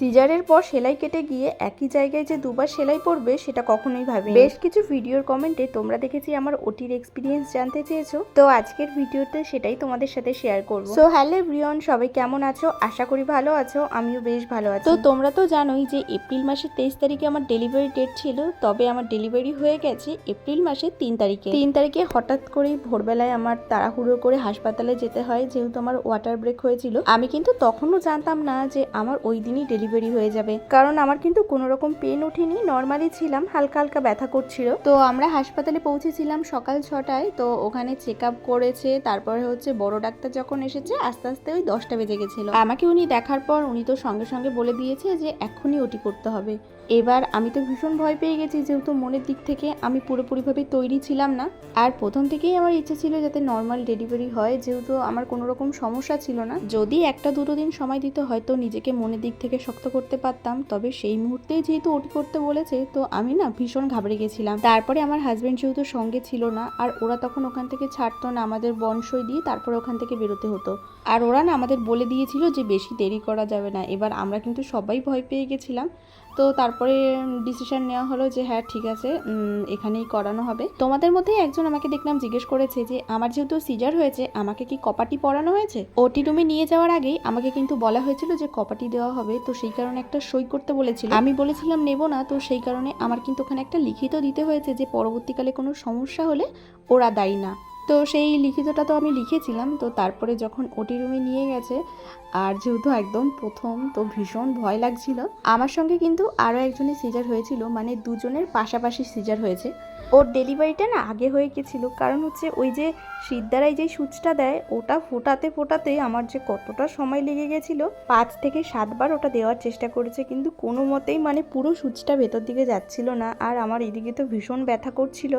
সিজারের পর সেলাই কেটে গিয়ে একই জায়গায় যে দুবার সেলাই পড়বে সেটা কখনোই ভাবিনি। বেশ কিছু ভিডিওর কমেন্টে তোমরা দেখেছি আমার ওটির এক্সপিরিয়েন্স জানতে চেয়েছো, তো আজকের ভিডিওতে সেটাই তোমাদের সাথে শেয়ার করব। সো হ্যালো এভরিওয়ান, সবাই কেমন আছো? আশা করি ভালো আছো, আমিও বেশ ভালো আছি। তো তোমরা তো জানোই যে এপ্রিল মাসের 23 তারিখে আমার ডেলিভারি ডেট ছিল, তবে আমার ডেলিভারি হয়ে গেছে এপ্রিল মাসের 3 তারিখে। 3 তারিখে হঠাৎ করেই ভোরবেলায় আমার তাড়াহুড়ো করে হাসপাতালে যেতে হয়, যেহেতু আমার ওয়াটার ব্রেক হয়েছিল। আমি কিন্তু তখনও জানতাম না যে আমার ওই দিনই ডেলিভারি হয়ে যাবে, কারণ আমার কিন্তু কোনো রকম পেন ওঠেনি, নর্মালি ছিলাম, হালকা হালকা ব্যথা করছিল। তো আমরা হাসপাতালে পৌঁছেছিলাম সকাল 6টায়। তো ওখানে চেক আপ করেছে, তারপরে হচ্ছে বড় ডাক্তার যখন এসেছে আস্তে আস্তে ওই 10টা বেজে গেছিল। আমাকে উনি দেখার পর উনি তো সঙ্গে সঙ্গে বলে দিয়েছে যে এক্ষুনি ওটি করতে হবে। এবার আমি তো ভীষণ ভয় পেয়ে গেছি, যেহেতু মনের দিক থেকে আমি পুরোপুরিভাবে তৈরি ছিলাম না। আর প্রথম থেকেই আমার ইচ্ছে ছিল যাতে নর্মাল ডেলিভারি হয়, যেহেতু আমার কোনো রকম সমস্যা ছিল না। যদি 1-2 দিন সময় দিতে হয়তো নিজেকে মনের দিক থেকে শক্ত করতে পারতাম, তবে সেই মুহূর্তেই যেহেতু ওটি করতে বলেছে তো আমি না ভীষণ ঘাবড়ে গেছিলাম। তারপরে আমার হাজবেন্ড যেহেতু সঙ্গে ছিল না, আর ওরা তখন ওখান থেকে ছাড়তো না, আমাদের বনসই দিয়ে তারপরে ওখান থেকে বেরোতে হতো। আর ওরা না আমাদের বলে দিয়েছিল যে বেশি দেরি করা যাবে না। এবার আমরা কিন্তু সবাই ভয় পেয়ে গেছিলাম। তো তারপরে ডিসিশন নেওয়া হলো যে হ্যাঁ ঠিক আছে, এখানেই করানো হবে। তোমাদের মধ্যেই একজন আমাকে দেখলাম জিজ্ঞেস করেছে যে আমার যেহেতু সিজার হয়েছে আমাকে কি কপাটি পরানো হয়েছে। ওটি রুমে নিয়ে যাওয়ার আগেই আমাকে কিন্তু বলা হয়েছিল যে কপাটি দেওয়া হবে, তো সেই কারণে একটা সই করতে বলেছিল। আমি বলেছিলাম নেব না, তো সেই কারণে আমার কিন্তু ওখানে একটা লিখিত দিতে হয়েছে যে পরবর্তীকালে কোনো সমস্যা হলে ওরা দায়ী না। তো সেই লিখিতটা তো আমি লিখেছিলাম। তো তারপরে যখন ওটি রুমে নিয়ে গেছে, আর যেহেতু একদম প্রথম, তো ভীষণ ভয় লাগছিল। আমার সঙ্গে কিন্তু আরও একজনের সিজার হয়েছিল, মানে দুজনের পাশাপাশি সিজার হয়েছে। ওর ডেলিভারিটা না আগে হয়ে গেছিলো, কারণ হচ্ছে ওই যে সিদ্ধারাই যে সুচটা দেয় ওটা ফোটাতে ফোটাতে আমার যে কতটা সময় লেগে গেছিলো। 5 থেকে 7 বার ওটা দেওয়ার চেষ্টা করেছে, কিন্তু কোনো মতেই মানে পুরো সুচটা ভেতর দিকে যাচ্ছিল না। আর আমার এদিকে তো ভীষণ ব্যথা করছিল।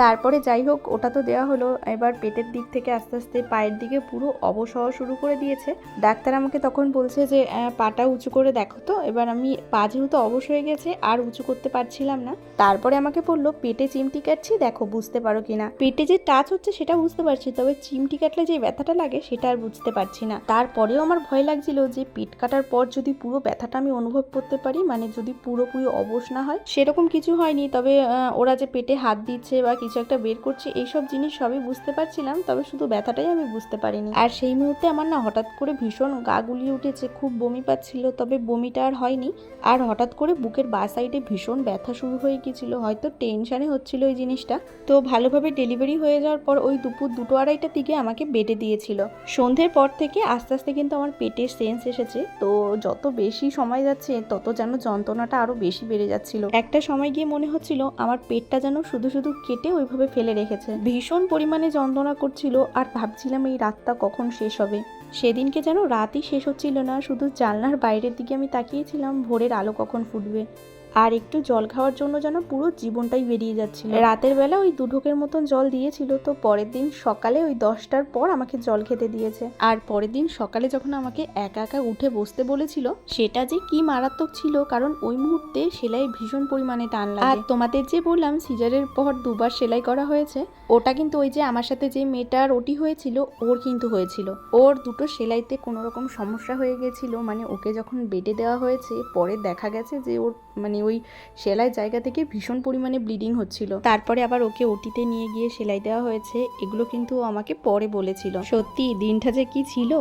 তারপরে যাই হোক ওটা তো দেওয়া হলো। এবার পেটের দিক থেকে আস্তে আস্তে পায়ের দিকে পুরো অবশ হওয়া শুরু করে দিয়েছে। ডাক্তার আমাকে তখন বলছে যে পাটা উঁচু করে দেখো। তো এবার আমি পা যেহেতু অবশ হয়ে গেছে আর উঁচু করতে পারছিলাম না। তারপরে আমাকে বললো পেটে চিমটি কাটছি, দেখো বুঝতে পারো কিনা। পেটে যে টাচ হচ্ছে সেটা বুঝতে পারছি, তবে চিমটি কাটলে যে ব্যথাটা লাগে সেটা আর বুঝতে পারছি না। তারপরেও আমার ভয় লাগছিল যে পেট কাটার পর যদি পুরো ব্যথাটা আমি অনুভব করতে পারি, মানে যদি পুরোপুরি অবশ না হয়। সেরকম কিছু হয়নি, তবে ওরা যে পেটে হাত দিচ্ছে বা কিছু একটা বের করছে এইসব জিনিস সবই বুঝতে পারছিলাম, তবে শুধু ব্যথাটাই আমি বুঝতে পারিনি। আর সেই মুহূর্তে আমার না হঠাৎ করে ভীষণ গা গুলিয়ে উঠেছে, খুব বমি পাচ্ছিল, তবে বমিটা আর হয়নি। আর হঠাৎ করে বুকের বাঁ সাইডে ভীষণ ব্যথা শুরু হয়ে গিয়েছিল, হয়তো টেনশানে হচ্ছিল এই জিনিসটা। তো ভালোভাবে ডেলিভারি হয়ে যাওয়ার পর ওই দুপুর 2-2:30টার দিকে আমাকে বেডে দিয়েছিল। সন্ধ্যের পর থেকে আস্তে আস্তে কিন্তু আমার পেটের সেন্স এসেছে। তো যত বেশি সময় যাচ্ছে তত যেন যন্ত্রণাটা আরো বেশি বেড়ে যাচ্ছিল। একটা সময় গিয়ে মনে হচ্ছিল আমার পেটটা যেন শুধু শুধু কেটে ওইভাবে ফেলে রেখেছে। ভীষণ পরিমাণে যন্ত্রণা করছিল, আর ভাবছিলাম এই রাতটা কখন শেষ হবে। সেদিনকে যেন রাতই শেষ হচ্ছিল না, শুধু জানলার বাইরের দিকে আমি তাকিয়েছিলাম ভোরের আলো কখন ফুটবে। আর একটু জল খাওয়ার জন্য যেন পুরো জীবনটাই বেরিয়ে যাচ্ছিল। রাতের বেলা ওই 2 ঢোকের মতন জল দিয়েছিল, তো পরের দিন সকালে ওই 10টার পর আমাকে জল খেতে দিয়েছে। আর পরের দিন সকালে যখন আমাকে একা একা উঠে বসতে বলেছিল, সেটা যে কি মারাত্মক ছিল, কারণ ওই মুহূর্তে সেলাই ভীষণ পরিমাণে টান লাগে। আর তোমাদের যে বললাম সিজারের পর 2বার সেলাই করা হয়েছে, ওটা কিন্তু ওই যে আমার সাথে যে মেয়েটার ওটি হয়েছিল ওর কিন্তু হয়েছিল। ওর দুটো সেলাইতে কোনো রকম সমস্যা হয়ে গেছিল, মানে ওকে যখন বেডে দেওয়া হয়েছে পরে দেখা গেছে যে ওর মানে ওই সেলাই জায়গা থেকে ভীষণ পরিমাণে ব্লিডিং হচ্ছিল। তারপরে আবার ওকে ওটিতে নিয়ে গিয়ে সেলাই দেওয়া হয়েছে। এগুলো কিন্তু আমাকে পরে বলেছিল। সত্যি দিনটা যে কি ছিল।